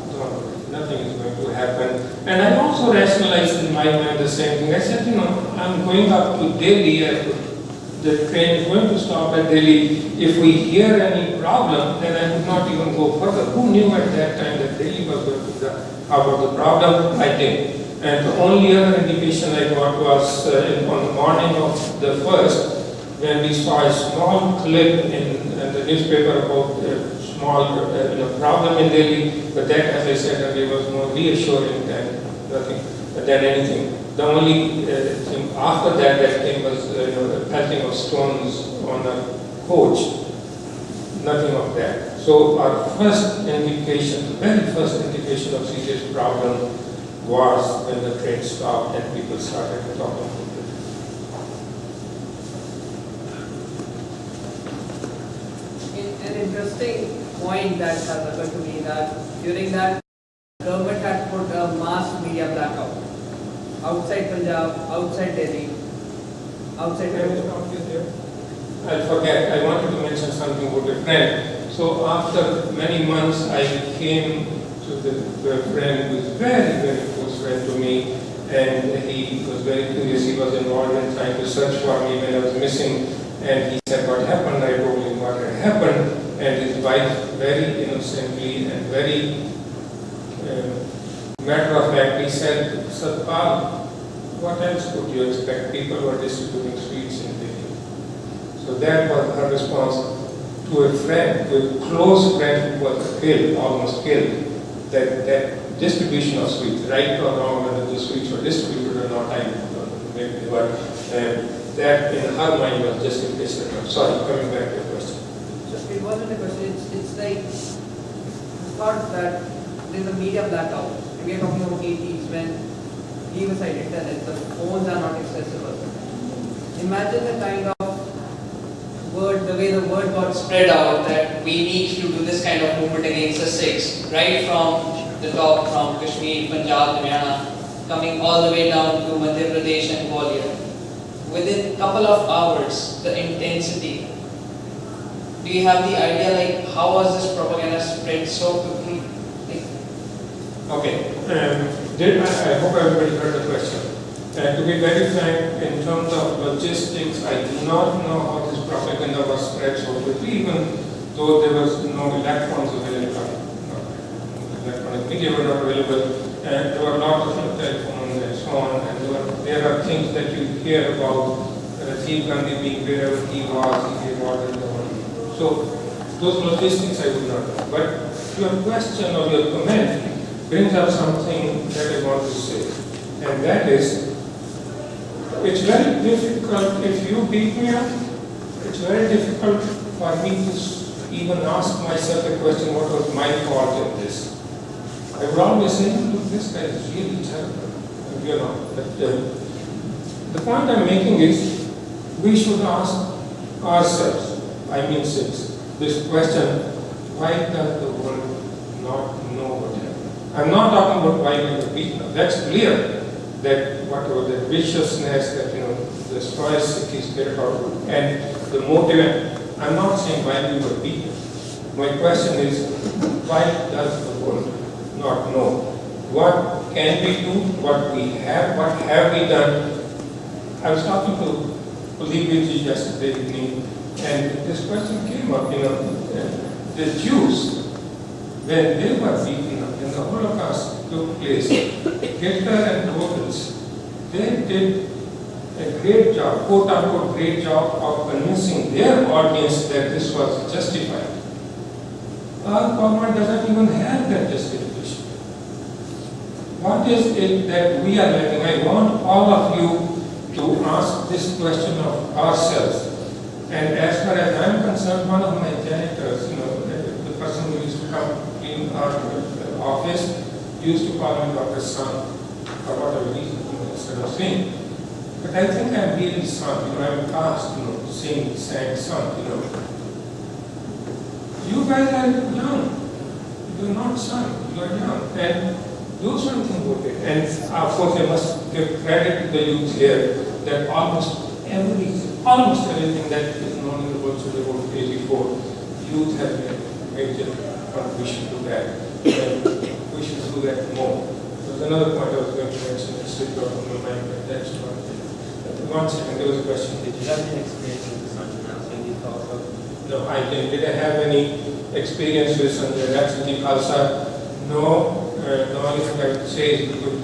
nothing is going to happen. And I also rationalized in my mind the same thing. I said, I'm going up to Delhi. The train is going to stop at Delhi. If we hear any problem, then I would not even go further. Who knew at that time that Delhi was going to be out of the problem? I did. And the only other indication I got was on the morning of the 1st, when we saw a small clip in the newspaper about a small problem in Delhi. But that, as I said earlier, was more reassuring than anything. The only thing after that came was pelting of stones on a coach. Nothing of that. So our first indication, the very first indication of serious problem was when the train stopped and people started talking. An interesting point that has occurred to me that during that, government had put a mass media blackout outside Punjab, outside Delhi, outside I forget, I wanted to mention something about a friend. So after many months, I came to the friend who is very, very close friend to me, and he was very curious. He was involved in trying to search for me when I was missing, and he said what happened. I told him what had happened, and his wife very innocently and very matter of fact, he said, Satpal, what else would you expect? People were distributing sweets in Delhi. So that was her response to a friend, to a close friend who was killed, almost killed. That distribution of sweets, right or wrong, whether the sweets were distributed or not, I don't know, maybe, but that in her mind was justification. Sorry, coming back to your question. It wasn't a question, it's like thought that there's a media blackout. We are talking about 80s when leave aside internet, the phones are not accessible. Imagine the kind of word, the way the word got spread out that we need to do this kind of movement against the Sikhs, right from the top, from Kashmir, Punjab, Haryana, coming all the way down to Madhya Pradesh and Gwalior. Within a couple of hours, the intensity. Do you have the idea like how was this propaganda spread so quickly? Okay, I hope everybody heard the question. To be very frank, in terms of logistics, I do not know how this propaganda was spread so quickly, even though there was no electrons available, electronic media were not available, and there were lots of telephones and so on, and there are things that you hear about Rajiv Gandhi being wherever he was, he gave orders. So those logistics I would not know. But your question or your comment brings up something that I want to say, and that is, it's very difficult if you beat me up. It's very difficult for me to even ask myself a question, what was my fault in this? I would always say, look, this guy is really terrible. You know, but the point I'm making is, we should ask ourselves, I mean this question, why does the world not know what happened? I'm not talking about why we were beaten up. That's clear that whatever the viciousness that, the stoic spirit and the motive, I'm not saying why we were beaten. My question is, why does the world not know? What can we do? What have we done? I was talking to Olivia yesterday evening, and this question came up, the Jews, when they were beaten up, when the Holocaust took place, Hitler and Goebbels, they did a great job, quote unquote great job of convincing their audience that this was justified. Our government doesn't even have that justification. What is it that we are lacking? I want all of you to ask this question of ourselves. And as far as I'm concerned, one of my janitors, the person who used to come in our office, used to call me Dr. Son, for whatever reason, instead of saying. But I think I'm really son, I'm past, saying son, You guys are young. You're not son, you're young. And do something with it. And of course, I must give credit to the youth here that almost everything that is known in the world today about '84, youth have made a major contribution to that. And we should do that more. There's another point I was going to mention, it slipped out of my mind, but that's not it. 1 second, there was a question. Did you have any experience with the Sanjay Khalsa you talked about? No, I didn't. Did I have any experience with Sanjay Khalsa? No. The only thing I would say is we could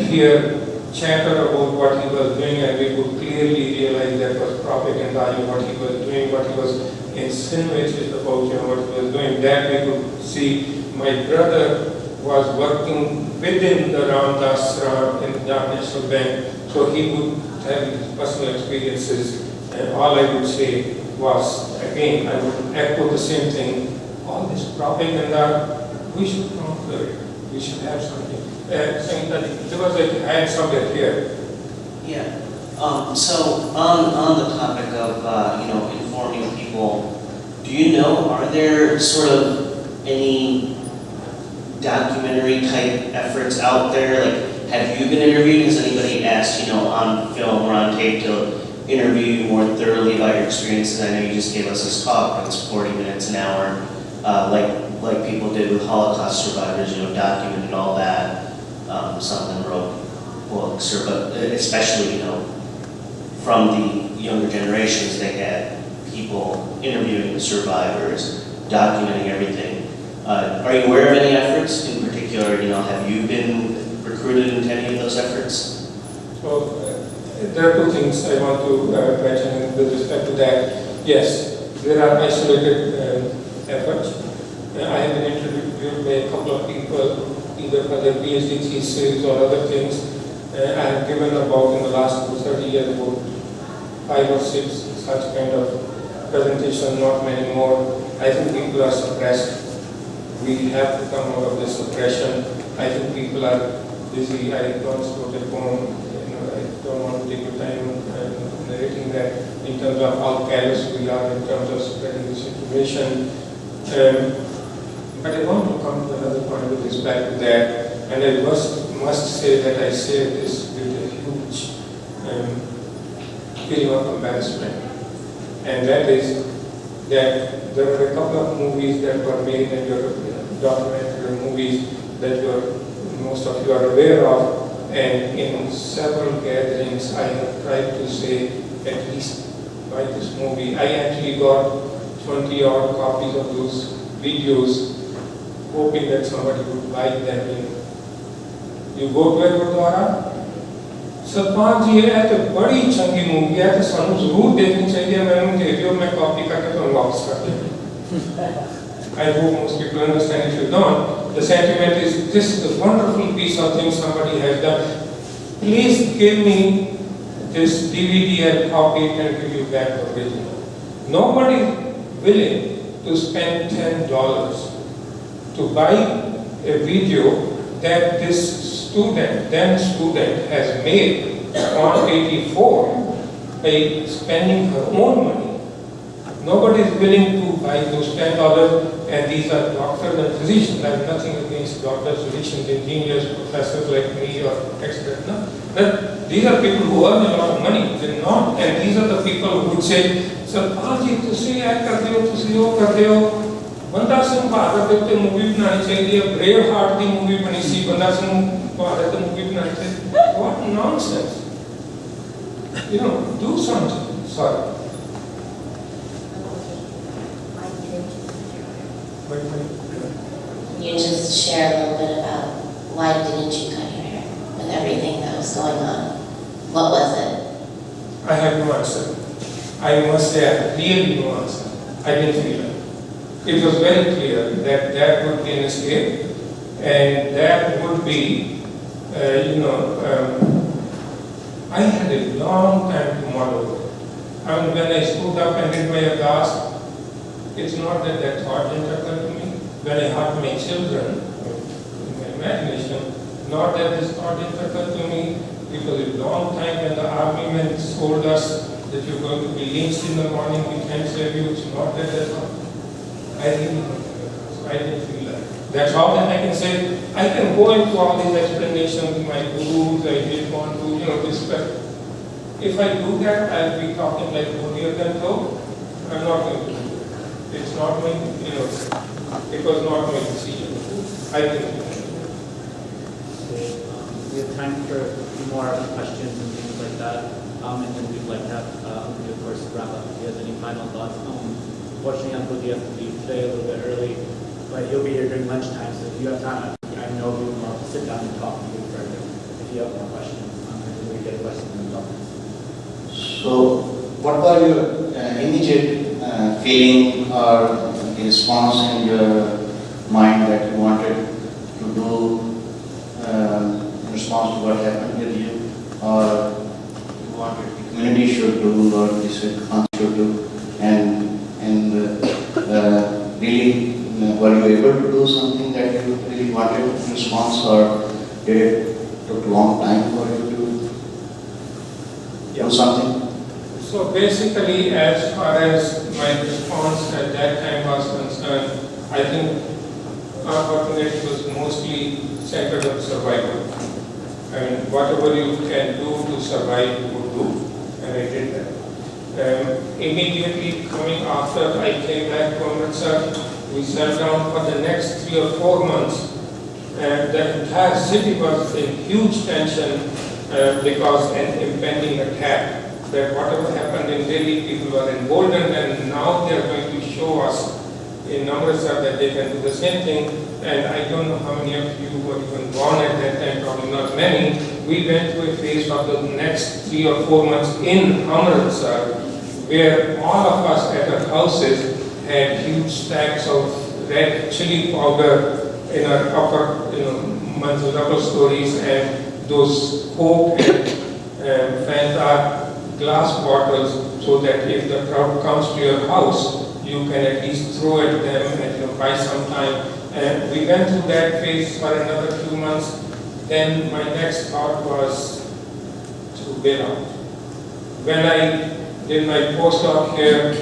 hear chatter about what he was doing, and we could clearly realize that was propaganda, what he was doing, what he was insinuated about, what he was doing. That we could see. My brother was working within the Ramdas in the National Bank, so he would tell his personal experiences, and all I would say was, again, I would echo the same thing, all this propaganda, we should conquer it. We should have something. Saying that there was a hand somewhere here. Yeah. So on the topic of informing people, do you know, are there sort of any documentary type efforts out there? Like, have you been interviewed? Has anybody asked, on film or on tape to interview you more thoroughly about your experiences? I know you just gave us this talk, and it's 40 minutes, an hour, like people did with Holocaust survivors, documented all that. Some of them wrote books, but especially, from the younger generations, they had people interviewing the survivors, documenting everything. Are you aware of any efforts in particular? Have you been recruited into any of those efforts? So there are two things I want to mention with respect to that. Yes, there are isolated efforts. I have been interviewed by a couple of people, either for their PhD thesis or other things. I have given about, in the last 30 years, about 5 or 6 such kind of presentations, not many more. I think people are suppressed. We have to come out of this suppression. I think people are busy. I don't wrote a poem. I don't want to take your time narrating that in terms of how careless we are in terms of spreading this information. But I want to come to another point with respect to that, and I must say that I say this with a huge feeling of embarrassment, and that is that there were a couple of movies that were made, and your documentary movies that most of you are aware of, and in several gatherings I have tried to say at least buy this movie. I actually got 20 odd copies of those videos, hoping that somebody would buy them. You go to a Gurdwara, Satpal जी है तो बड़ी चंगी movie है तो सानू जरूर देखनी चाहिए मैंने दे दियो मैं कॉपी करके तो वापस कर दूंगा I hope most people understand. If you don't, the sentiment is this is a wonderful piece of thing somebody has done. Please give me this DVD and copy it and give you back the original. Nobody is willing to spend $10 to buy a video that this then student has made on 84 by spending her own money. Nobody is willing to buy those $10, and these are doctors and physicians. I have nothing against doctors, physicians, engineers, professors like me or experts. No. But these are people who earn a lot of money. They're not, and these are the people who would say, "Satpal ji, तुसी ऐ करते हो, तुसी वो करते हो." बंदा सिंह भारत के उत्ते मूवी बनानी चाहिए, ब्रेव हार्ट की मूवी बनी सी, बंदा सिंह भारत की मूवी बनानी चाहिए. What nonsense! You know, do something. Sorry. Can you just share a little bit about why didn't you cut your hair with everything that was going on? What was it? I have no answer. I must say, I really no answer. I didn't feel it. It was very clear that that would be an escape, and that would be, I had a long time to model. I mean, when I stood up and did my aghast, it's not that that thought didn't occur to me. When I had my children, in my imagination, not that this thought didn't occur to me. It was a long time when the army men told us that you're going to be lynched in the morning, we can't save you. It's not that that's all. I didn't feel that. That's all that I can say. I can go into all these explanations with my gurus, I didn't want to, discuss. If I do that, I'll be talking like holier than thou. I'm not going to do it. It's not my, it was not my decision. I think. We have time for a few more questions and things like that. And then we'd like to have, of course, wrap up. If he has any final thoughds. Unfortunately, Uncle D has to leave today a little bit early, but he'll be here during lunchtime. So if you have time, I know we will want to sit down and talk to you further if you have more questions. And then we get a question from the audience. So, what were your immediate feeling or the response in your mind that you wanted to do in response to what happened with you, or you wanted the community should do, or this should do, and really, were you able to do something that you really wanted in response, or did it took a long time for you to do something? So basically, as far as my response at that time was concerned, I think unfortunately it was mostly centered on survival. I mean, whatever you can do to survive, you would do, and I did that. Immediately coming after I came back to Amritsar, we sat down for the next 3 or 4 months, and the entire city was in huge tension because an impending attack. That whatever happened in Delhi, people were emboldened, and now they are going to show us in Amritsar that they can do the same thing. And I don't know how many of you were even born at that time, probably not many. We went through a phase of the next 3 or 4 months in Amritsar, where all of us at our houses had huge stacks of red chili powder in our upper stories, and those Coke and Fanta glass bottles, so that if the crowd comes to your house, you can at least throw at them and buy some time. And we went through that phase for another few months. Then my next thought was to bail out. When I did my postdoc here,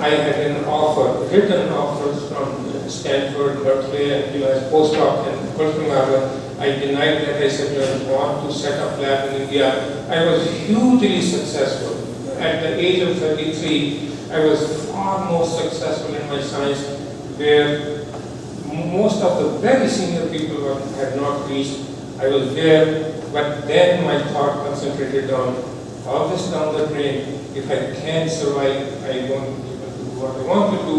I had an offer, written offers from Stanford, Berkeley, and as postdoc in Copenhagen. I denied that. I said, I want to set up lab in India. I was hugely successful. At the age of 33, I was far more successful in my science, where most of the very senior people had not reached. I was there, but then my thought concentrated on all this down the drain. if I can survive, I won't be able to do what I want to do,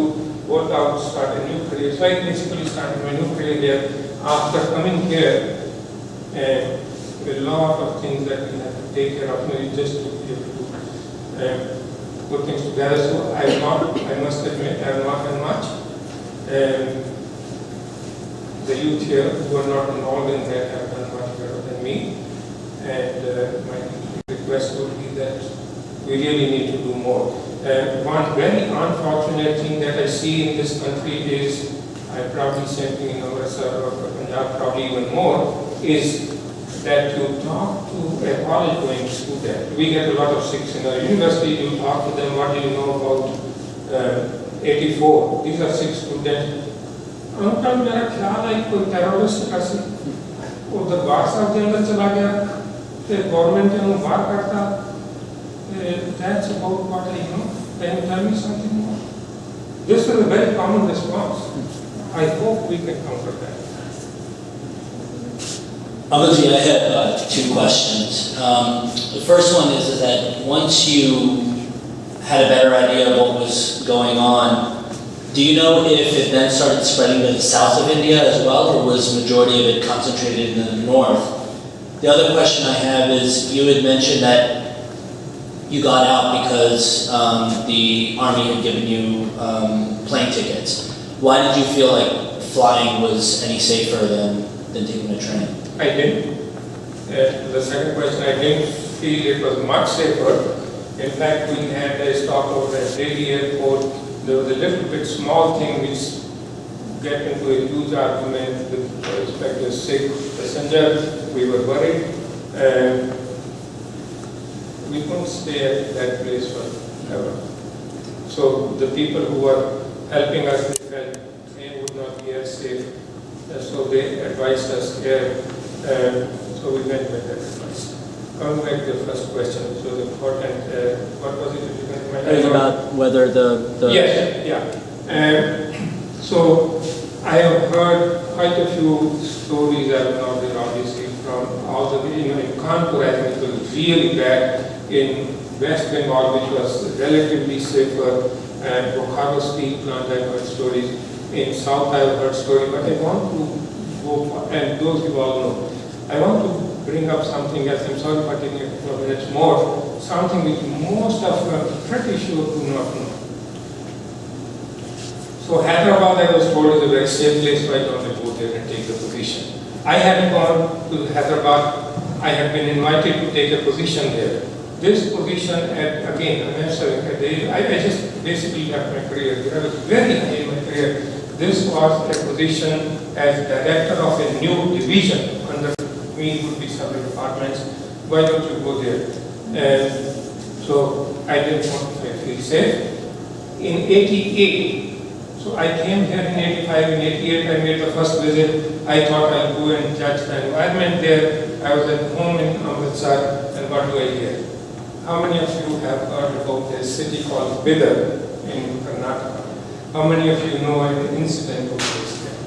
work out, start a new career. So I basically started my new career there. After coming here, a lot of things that we have to take care of, just to be able to put things together. So I must admit, I have not done much. The youth here who are not involved in that have done much better than me. And my request would be that we really need to do more. One very unfortunate thing that I see in this country is, I probably same thing in Amritsar or Punjab, probably even more, is that you talk to a college going student. We get a lot of Sikhs in our university, you talk to them, what do you know about 84? These are Sikh students. उनका मेरा ख्याल है कोई terrorist ऐसे वो दरबार साहब के अंदर चला गया तो गवर्नमेंट ने उन्हें बाहर करता that's about what I know. Can you tell me something more? This is a very common response. I hope we can counter that. Abhijit, I have two questions. The first one is that once you had a better idea of what was going on, do you know if it then started spreading to the south of India as well, or was the majority of it concentrated in the north? The other question I have is, you had mentioned that you got out because the army had given you plane tickets. Why did you feel like flying was any safer than taking a train? I didn't. The second question, I didn't feel it was much safer. In fact, we had a stopover at Delhi airport. There was a little bit small thing which get into a huge argument with respect to a Sikh passenger. We were worried. We couldn't stay at that place forever. So the people who were helping us, they felt they would not be as safe. So they advised us here. So we went with that advice. Coming back to the first question, so the important, what was it that you can remind me? It was about whether the Yes, yeah. So I have heard quite a few stories that are not there, obviously, from all the, in Kanpur, I think it was really bad. In West Bengal, which was relatively safer, and Bokaro steel plant, I've heard stories. In South, I've heard stories, but I want to go, and those you all know. I want to bring up something else. I'm sorry for taking a couple of minutes more. Something which most of us pretty sure do not know. So Hyderabad, I was told, is a very safe place, so I don't want to go there and take the position. I had gone to Hyderabad. I had been invited to take a position there. This position, again, I'm answering, I just basically left my career. I was very high in my career. This was a position as director of a new division. Under me would be several departments. Why don't you go there? So I didn't want to feel safe. In 88, so I came here in 85, in 88 I made the first visit. I thought I'll go and judge the environment there. I was at home in Amritsar, and what do I hear? How many of you have heard about a city called Bidar in Karnataka? How many of you know an incident of this there?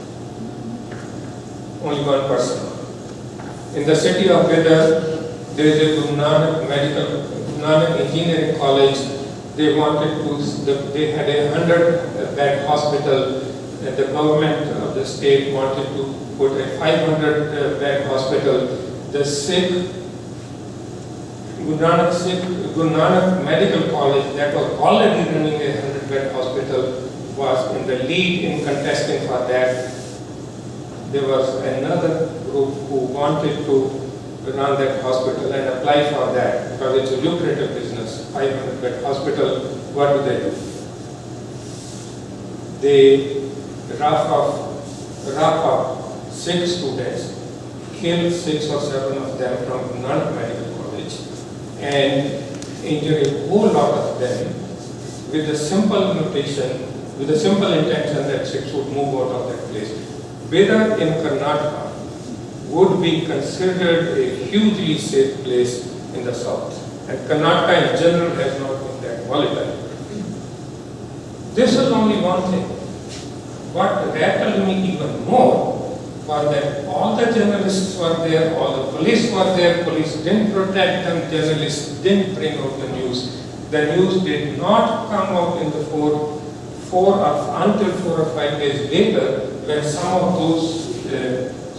Only one person. In the city of Bidar, there is a Guru Nanak Engineering College. They wanted to, they had a 100-bed hospital, and the government of the state wanted to put a 500-bed hospital. The Sikh Guru Nanak Medical College, that was already running a 100-bed hospital, was in the lead in contesting for that. There was another group who wanted to run that hospital and apply for that because it's a lucrative business, 500-bed hospital. What do? They rough off 6 students, killed 6 or 7 of them from Guru Nanak Medical College, and injured a whole lot of them with a simple notation, with a simple intention that 6 would move out of that place. Bidar in Karnataka would be considered a hugely safe place in the south. And Karnataka in general has not been that volatile. This is only one thing. What rattled me even more was that all the journalists were there, all the police were there, police didn't protect them, journalists didn't bring out the news. The news did not come out in the until 4 or 5 days later, when some of those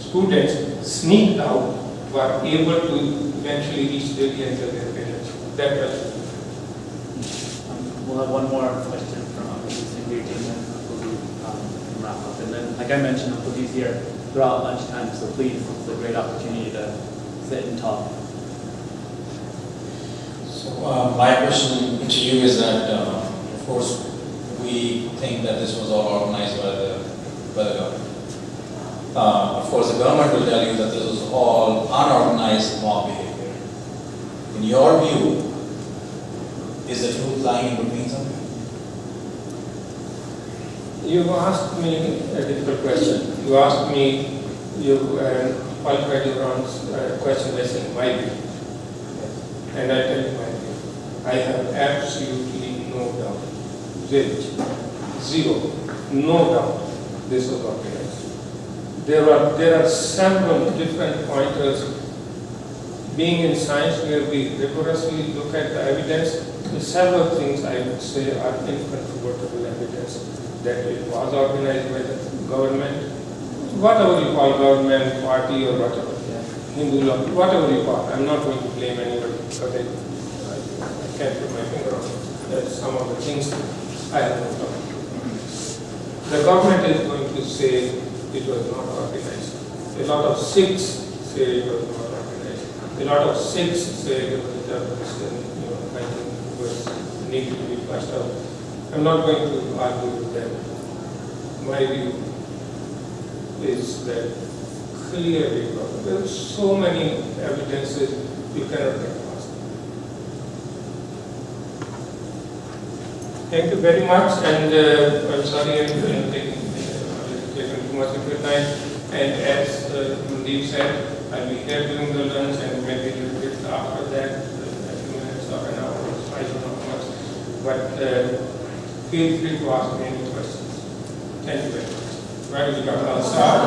students sneaked out, were able to eventually reach Delhi and tell their parents. That was. We'll have one more question from Uncle Singh and then Uncle Lee can wrap up. And then, like I mentioned, Uncle Lee's here throughout lunchtime, so please, it's a great opportunity to sit and talk. So my question to you is that, of course, we think that this was all organized by the government. Of course, the government will tell you that this was all unorganized mob behavior. In your view, is the truth lying in between something? You asked me a difficult question. You asked me, you qualified your question by saying my view. And I tell you my view. I have absolutely no doubt, zero, no doubt this was organized. There are several different pointers. Being in science where we rigorously look at the evidence, several things I would say are incontrovertible evidence that it was organized by the government, whatever you call government, party or whatever, Hindu law, whatever you call. I'm not going to blame anybody because I can't put my finger on it. That's some of the things I have no doubt. The government is going to say it was not organized. A lot of Sikhs say it was not organized. A lot of Sikhs say it was a terrorist and I think it was needed to be flushed out. I'm not going to argue with them. My view is that clearly there are so many evidences you cannot get past. Thank you very much, and I'm sorry I'm taking too much of your time. And as Mandeep said, I'll be here during the lunch and maybe a little bit after that, a few minutes or an hour, I don't know how much. But feel free to ask me any questions. Thank you very much. Right, we got outside.